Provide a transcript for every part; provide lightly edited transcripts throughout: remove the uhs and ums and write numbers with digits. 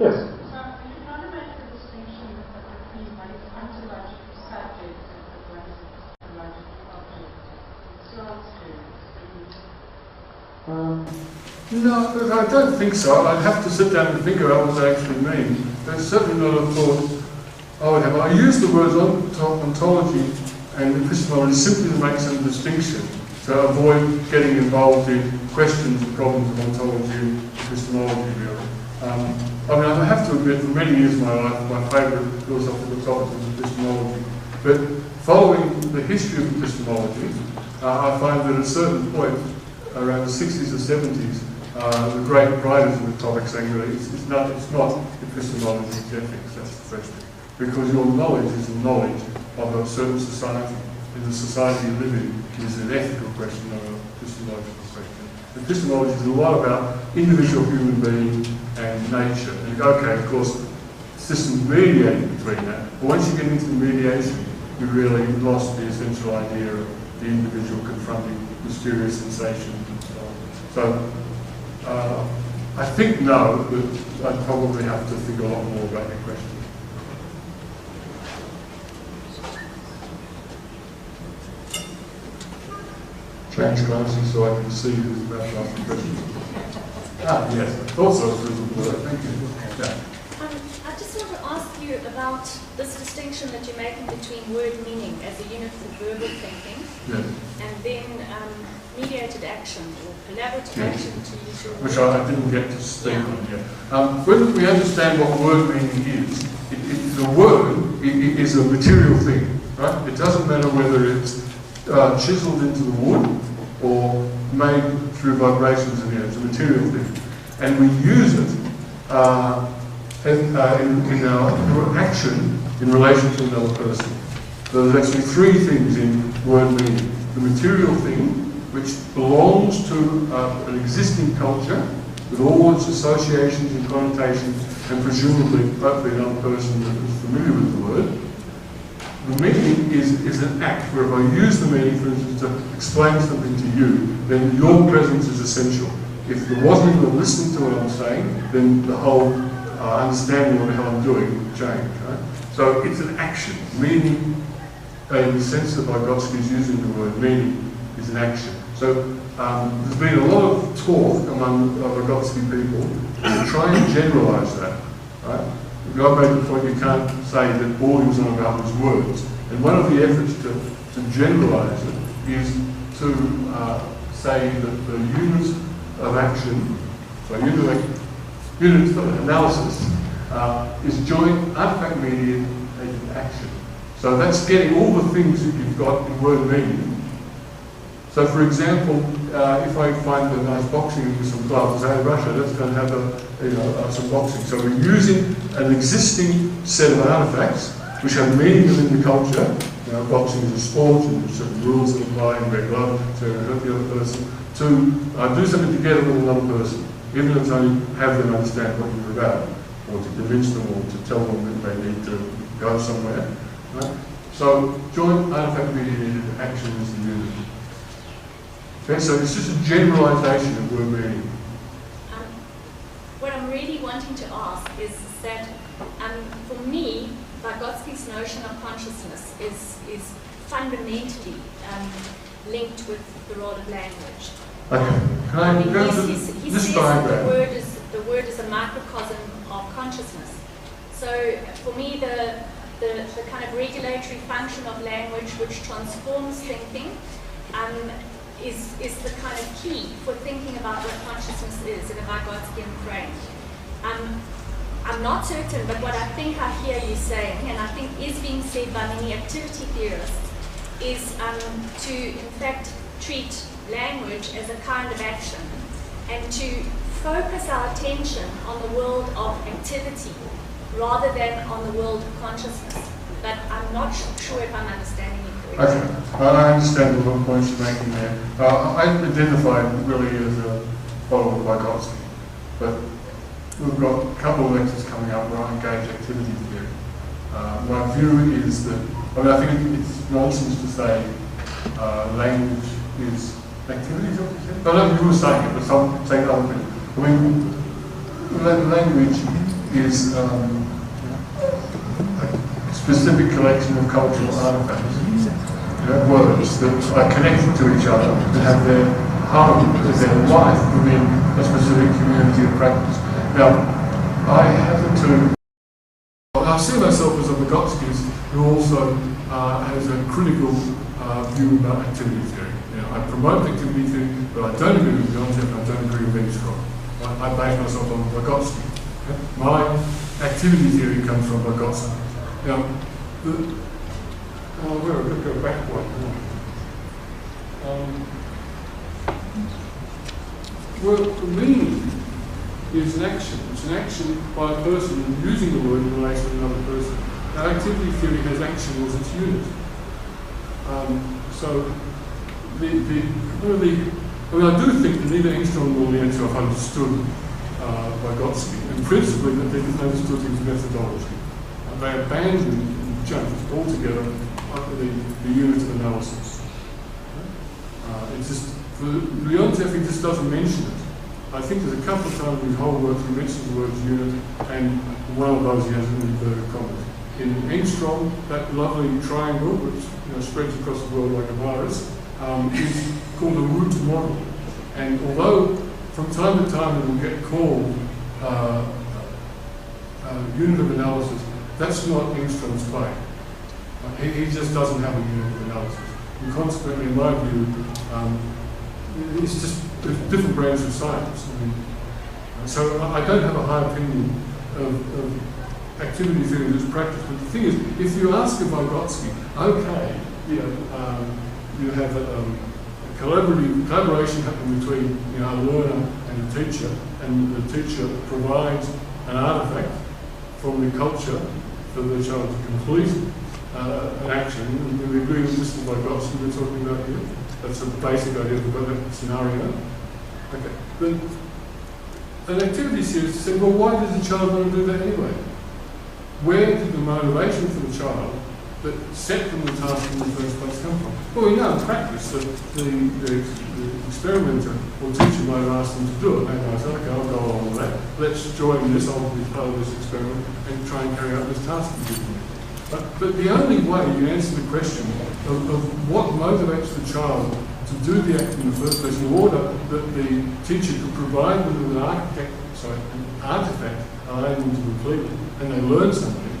Yes. You want to make the distinction between ontological subjects and ontological objects. It's your experience. No, I don't think so. I'd have to sit down and think about what they actually mean. There's certainly not a thought I would have. I use the words ontology and epistemology simply to make some distinction, to avoid getting involved in questions and problems of ontology and epistemology, really. I mean, I have to admit, for many years of my life, my favourite philosophical topic was epistemology. But following the history of epistemology, I find that at a certain point, around the 60s or 70s, the great writers of the topic saying, really, it's not epistemology, it's ethics, that's the question. Because your knowledge is the knowledge of a certain society. And the society you live in is an ethical question, not an epistemological question. Epistemology is a lot about individual human being and nature. And okay, of course, systems mediate between that. But once you get into the mediation, you've really lost the essential idea of the individual confronting mysterious sensations and so on. So, I think no, but I'd probably have to think a lot more about that question. Change glasses so I can see who's about to ask the question. Yes, I thought so. Thank you. Yeah. I just want to ask you about this distinction that you're making between word meaning as a unit for verbal thinking, yes, and then mediated action or collaborative action to use your which I didn't get to speak on yet. When we understand what word meaning is, the word is a material thing, right? It doesn't matter whether it's chiseled into the wood or made through vibrations in the air. It's a material thing. And we use it in our action in relation to another person. So there's actually three things in word meaning. The material thing, which belongs to an existing culture with all its associations and connotations, and presumably, hopefully, another person that is familiar with the word. The meaning is an act where if I use the meaning, for instance, to explain something to you, then your presence is essential. If there wasn't even listening to what I'm saying, then the whole understanding of what the hell I'm doing would change. Right? So it's an action. Meaning, in the sense that Vygotsky is using the word meaning, is an action. So there's been a lot of talk among Vygotsky people to try and generalise that. Right? God made the point you can't say that all he was on about was words. And one of the efforts to generalise it is to say that the units of action, so units of analysis, is joint artifact mediated action. So that's getting all the things that you've got in word meaning. So for example, if I find a nice boxing with some gloves, say in Russia, that's going to have some boxing. So we're using an existing set of artifacts which have meaning within the culture. Boxing is a sport and there's certain rules that apply in red glove to hurt the other person, to do something together with another person, even if it's only have them understand what you're about, or to convince them, or to tell them that they need to go somewhere. Right? So joint artifact mediated action is the unit. Okay, so it's just a generalisation of word meaning. What I'm really wanting to ask is that, for me, Vygotsky's notion of consciousness is fundamentally linked with the role of language. Okay. He says that the word is a microcosm of consciousness. So for me, the kind of regulatory function of language which transforms thinking is the kind of key for thinking about what consciousness is in a Vygotskian frame. I'm not certain, but what I think I hear you saying, and I think is being said by many activity theorists, is to in fact treat language as a kind of action and to focus our attention on the world of activity rather than on the world of consciousness. But I'm not sure if I'm understanding you correctly. Okay, I understand the points you're making there. I identify really as a follower of Vygotsky, but we've got a couple of lectures coming up where I engage activity theory. My view is that, I think it's nonsense to say language is activity, is what you said? I don't know if you were saying it, but some saying other things. I mean, language is a specific collection of cultural artifacts, words that are connected to each other, that have their home, their life within a specific community of practice. Now, I happen to, I see myself as a Vygotsky who also has a critical view about activity theory. I promote activity theory, but I don't agree with Vygotsky and I don't agree with Engstrom. I base myself on Vygotsky. My activity theory comes from Vygotsky. Now, where I'm going to go back one more. Well, the meaning is an action. It's an action by a person using the word in relation to another person. Now, activity theory has action as its unit. So, I do think that neither Engstrom nor Lienzoff understood Vygotsky, and principally that they didn't understood his methodology. They abandoned and jumped altogether the unit of analysis. It's just, Leontiev, he just doesn't mention it. I think there's a couple of times in his whole work he mentions the word unit, and one of those he has an inverted commas. In Engstrom, that lovely triangle, which spreads across the world like a virus, is called a root model. And although from time to time it will get called unit of analysis, that's not Engstrom's play. He just doesn't have a unit of analysis. And consequently, in my view, it's just a different branch of science. So I don't have a high opinion of activity theory that's practice. But the thing is, if you ask a Vygotsky, okay, you have a collaboration happening between a learner and a teacher, and the teacher provides an artifact from the culture for the child to complete an action. And we agree with Mr. Vygotsky we're talking about here. That's a basic idea of that scenario. Okay. Then an activity series said, well, why does the child want to do that anyway? Where did the motivation for the child that set them the task in the first place come from? Well, we know in practice that the experimenter or teacher might have asked them to do it. They might say, okay, I'll go along with that. Let's join this, I'll be part of this experiment and try and carry out this task you give me. But the only way you answer the question of what motivates the child to do the act in the first place in order that the teacher could provide them with an artifact allowing them to complete it, and they learn something,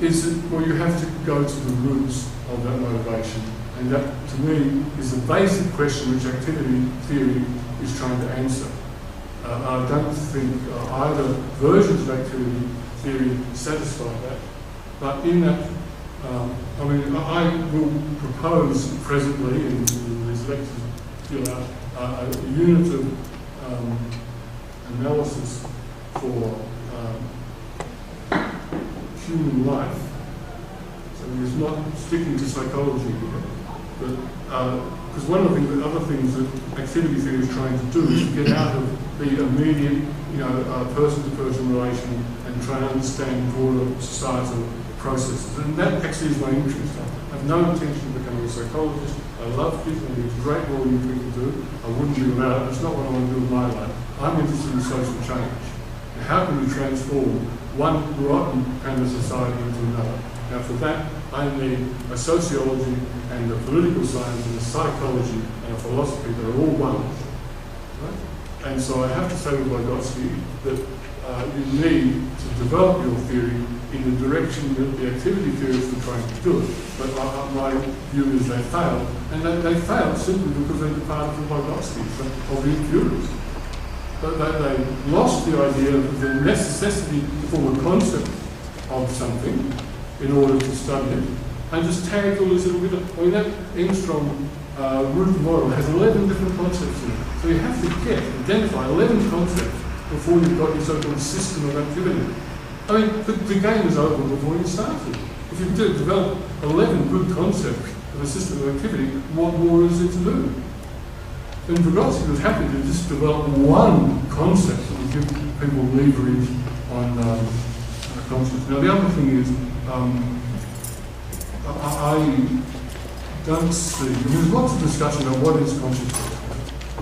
is that, well, you have to go to the roots of that motivation. And that, to me, is the basic question which activity theory is trying to answer. I don't think either versions of activity theory satisfy that. But in that, I will propose presently in these lectures a unit of analysis for human life. So it's not sticking to psychology here, but because one of the other things that activity theory is trying to do is to get out of the immediate, person-to-person relation and try and understand broader societal processes. And that actually is my interest. I have no intention of becoming a psychologist. I love people, and it's great what you people do. I wouldn't be without it. It's not what I want to do with my life. I'm interested in social change. And how can we transform one rotten kind of society into another? Now for that, I need a sociology and a political science and a psychology and a philosophy that are all one. Right? And so I have to say with Vygotsky that you need to develop your theory in the direction that the activity theorists are trying to do it. But my view is they failed. And they failed simply because they departed from Vygotsky, or the empirics. But they lost the idea of the necessity to form a concept of something in order to study it, and just tagged all this little bit of, that Engstrom root model has 11 different concepts in it. So you have to identify 11 concepts before you've got your so-called system of activity. The game is over before you started. If you develop 11 good concepts of a system of activity, what more is there to do? And Vygotsky was happy to just develop one concept that would give people leverage on consciousness. Now the other thing is, I don't see, there's lots of discussion about what is consciousness,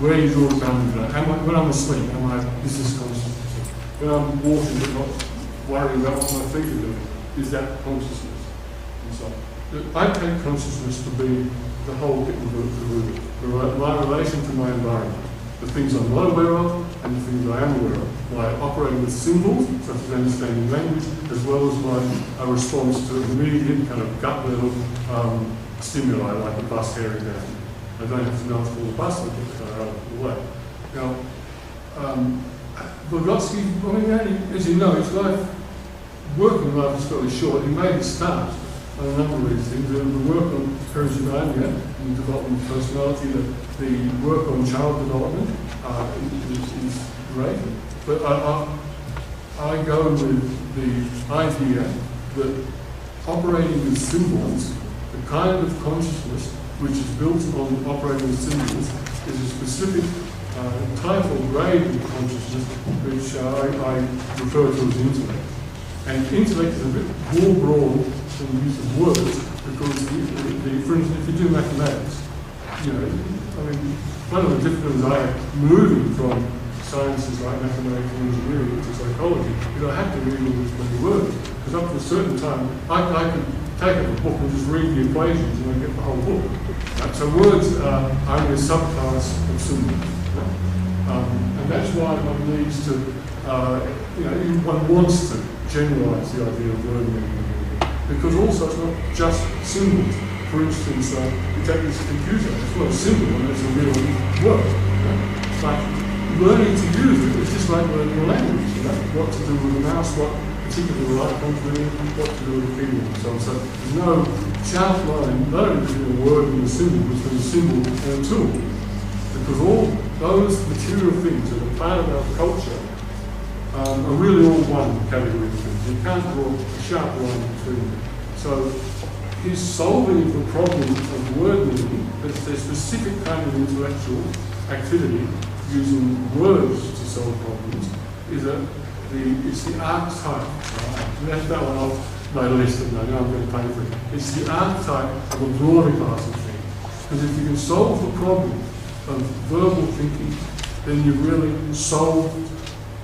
where you draw the boundary. When I'm asleep, is this consciousness? When I'm walking but not worrying about what my feet are doing. Is that consciousness? And so I take consciousness to be the whole bit of my relation to my environment, the things I'm not aware of and the things I am aware of. My operating with symbols, such as understanding language, as well as my response to immediate kind of gut level stimuli, like a bus hearing down. I don't have to know it's called a bus, I get out of the way. Now, Vygotsky, I mean, as you know, his life, working life is fairly short. He made a start on a number of these things. The work on Consciousness and the development of personality, the work on child development is great. But I go with the idea that operating with symbols, the kind of consciousness which is built on operating with symbols, is a specific type or grade of consciousness which I refer to as intellect. And intellect is a bit more broad than the use of words, because, for instance, if you do mathematics, you know, I mean, one of the difficulties I have moving from sciences like mathematics and engineering to psychology is I have to read all these many words, because up to a certain time I could take up a book and just read the equations and I get the whole book. Right? So words are only a subclass of symbols. Right? And that's why one needs to, you know, one wants to generalise the idea of word meaning. Because also it's not just symbols. For instance, you take this computer, it's not a symbol and it's a real word. Right? But learning to use it is just like learning a language. You know? What to do with a mouse, what particularly right controlling, what to do with a keyboard and so on. So there's no sharp line, not only between a word and a symbol, but between a symbol and a tool. Because all those material things that are part of our culture are really all one category of things. You can't draw a sharp line between them. So his solving the problem of word meaning, that's a specific kind of intellectual activity using words to solve problems, is it's the archetype. That's that one off my list, and I know I'm going to pay for it. It's the archetype of a broader class of things. Because if you can solve the problem of verbal thinking, then you've really solved,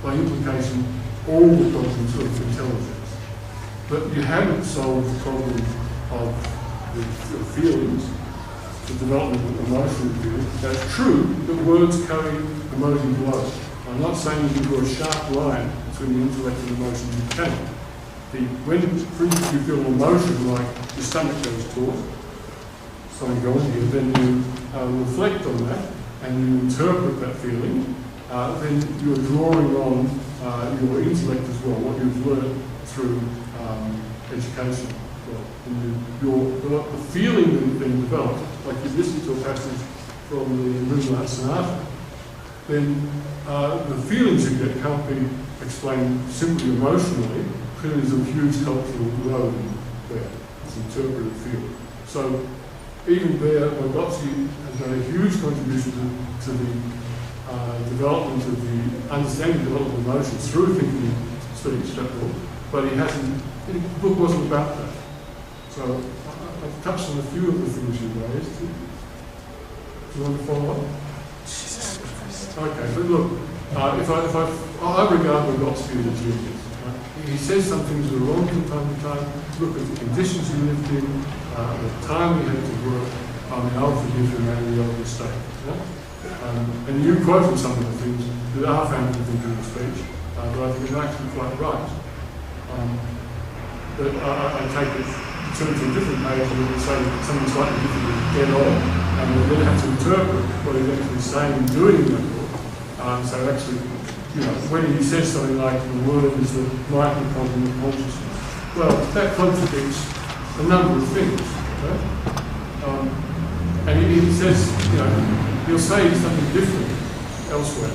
by implication, all the problems of intelligence. But you haven't solved the problem of the feelings, the development of emotional feelings. That's true that words carry emotive load. I'm not saying you can draw a sharp line between the intellect and emotions. You cannot. When, for instance, you feel an emotion like your stomach goes taut, something goes here, then you reflect on that and you interpret that feeling. Then you're drawing on your intellect as well, what you've learned through education. The feeling that's been developed, like you listen to a passage from the Uch.Mat Sonata, then the feelings you get can't be explained simply emotionally. Clearly there's a huge cultural load there. It's interpretive feeling. So even there, Vygotsky has made a huge contribution to the development of the understanding development of emotions through thinking speech, but he hasn't, the book wasn't about that. So I've touched on a few of the things you raised. Do you want to follow up? Okay, but look, I regard Vygotsky as a genius. Right? He says some things that are wrong from time to time. Look at the conditions he lived in, the time he had to work. I mean, I'll forgive him any other mistake. Yeah? And you quoted some of the things that are found in the speech, but I think it's actually quite right. But I take it, turn to a different page and we say something slightly different to get on, and we're going to have to interpret what he's actually saying and doing in that book. So actually, you know, when he says something like the word is the microcosm of consciousness, well, that contradicts a number of things. Okay? And he says, you know, he'll say something different elsewhere.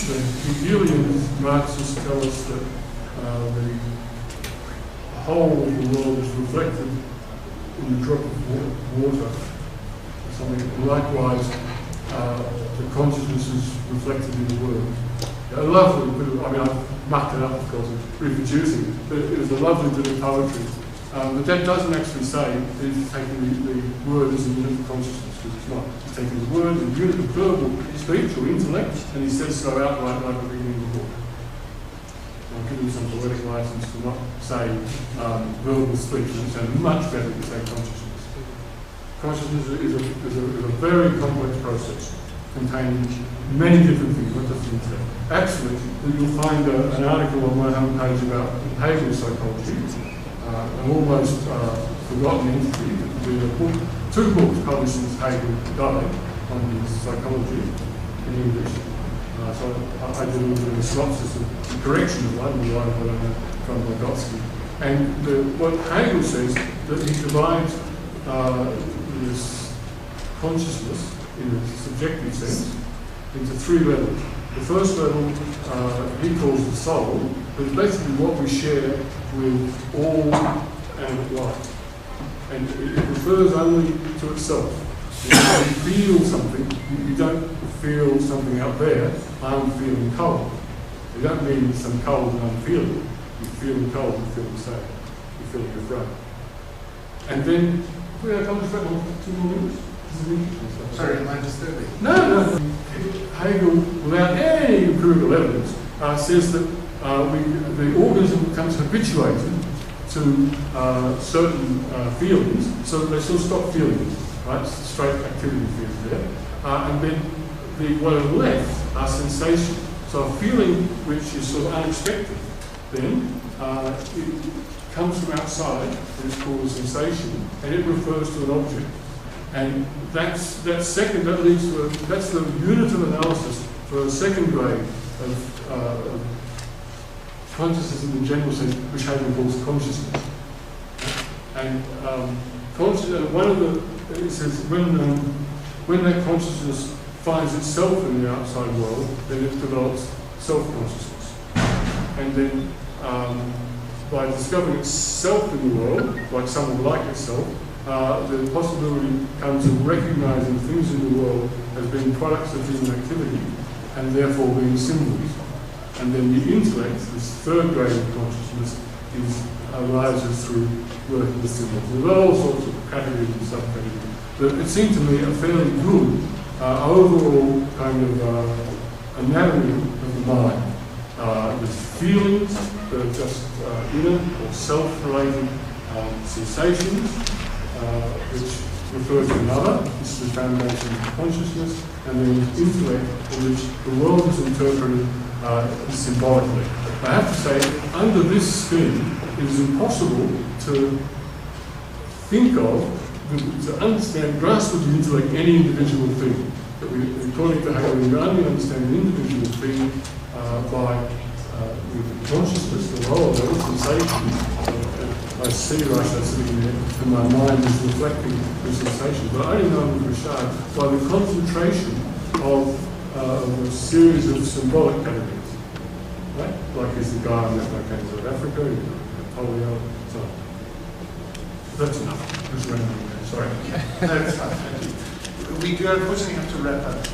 The Hegelian Marxists tell us that the whole of the world is reflected in the drop of water. Something likewise, the consciousness is reflected in the world. A lovely bit of, I mean, I've mucked it up, of course, reproducing it, but it was a lovely bit of poetry But that doesn't actually say that it's taking the word as a unit of consciousness, because it's not. It's taking the word as a unit of verbal speech or intellect, and he says so outright like a reading the book. I'll give him some poetic license to not say verbal speech, and it's much better to say consciousness. Consciousness is a very complex process containing many different things, not just intellect. Actually, you'll find an article on my homepage about behavioural psychology, an almost forgotten entity. There's a book, 2 books published since Hegel died on his psychology in English. So I did a little bit of a synopsis of the correction of one, the article from Vygotsky. And what Hegel says, that he divides this consciousness in a subjective sense into 3 levels. The first level he calls the soul, but it's basically what we share with all animate life. And it refers only to itself. When you feel something, you don't feel something out there, I'm feeling cold. You don't mean some cold and I'm feeling. You're feeling cold, you're feeling safe, you're feeling afraid. And then, we are coming to 2 more minutes. Sorry, am I disturbing? No. Hegel, without any empirical evidence, says that the organism becomes habituated to certain feelings, so that they sort of stop feeling it, right? It's the straight activity field there. And then what are left are sensations. So a feeling which is sort of unexpected, then it comes from outside, and it's called a sensation, and it refers to an object. And that's the unit of analysis for a second grade of consciousness in the general sense, which Hegel calls consciousness. And one of the, it says, when that consciousness finds itself in the outside world, then it develops self-consciousness. And then by discovering itself in the world, like someone like itself, the possibility comes of recognising things in the world as being products of human activity and therefore being symbols. And then the intellect, this 3rd grade of consciousness, arises through working with symbols. There are all sorts of categories and sub-categories. But it seemed to me a fairly good overall kind of anatomy of the mind. There's feelings that are just inner or self-related sensations, which refer to another. This is the foundation of consciousness, and then intellect, in which the world is interpreted symbolically. I have to say, under this scheme, it is impossible to think of, to understand, grasp with the intellect any individual thing. That according to Hegel, we only understand an individual thing by with consciousness, the lower level sensations. I see Russia sitting there, and my mind is reflecting the sensations. But I only know with Richard by the concentration of a series of symbolic categories. Right? Like he's the guy on the volcanoes of Africa, polio, so on. That's enough. Just random. Sorry. No, it's fine. Thank you. We do unfortunately have to wrap up.